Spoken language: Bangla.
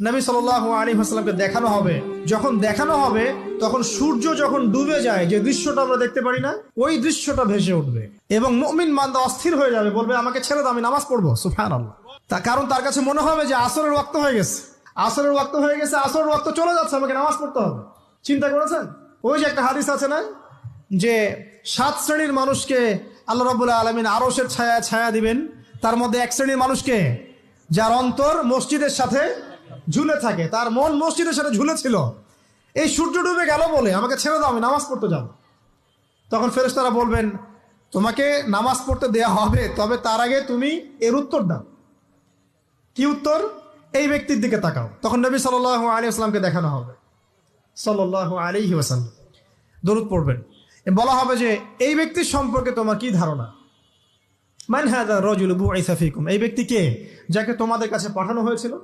নবী সাল্লাল্লাহু আলাইহি ওয়াসাল্লামকে দেখানো হবে। যখন দেখানো হবে তখন সূর্য যখন ডুবে যায়, যে দৃশ্যটা আমরা দেখতে পারি না, ওই দৃশ্যটা ভেসে উঠবে এবং মুমিন বান্দা অস্থির হয়ে যাবে, বলবে আমাকে ছেড়ে দাও, আমি নামাজ পড়বো। সুবহানাল্লাহ। কারণ তার কাছে মনে হবে যে আসরের ওয়াক্ত হয়ে গেছে, আসরের ওয়াক্ত হয়ে গেছে, আসরের ওয়াক্ত চলে যাচ্ছে, আমাকে নামাজ পড়তে হবে। চিন্তা করেছেন? ওই যে একটা হাদিস আছে না, যে 7 শ্রেণীর মানুষকে আল্লাহ রাব্বুল আলামিন আরশের ছায়া ছায়া দিবেন, তার মধ্যে এক শ্রেণীর মানুষকে যার অন্তর মসজিদের সাথে ঝুলে থাকে, তার মন মসজিদের সাথে ঝুলে ছিল। এই সূর্য ডুবে গেল বলে আমাকে ছেড়ে দাও, আমি নামাজ পড়তে যাব। তখন ফেরেশতারা বলবেন তোমাকে নামাজ পড়তে দেয়া হবে, তবে তার আগে তুমি এর উত্তর দাও। কি উত্তর? এই ব্যক্তির দিকে তাকাও। তখন নবী সাল্লাল্লাহু আলাইহি ওয়াসাল্লামকে দেখানো হবে, সাল্লাল্লাহু আলাইহি ওয়াসাল্লাম দরুদ পড়বেন। বলা হবে যে এই ব্যক্তির সম্পর্কে তোমার কি ধারণা? মান হাযা রাজুলু বুইসা ফীকুম, এই ব্যক্তি কে, যাকে তোমাদের কাছে পাঠানো হয়েছিল।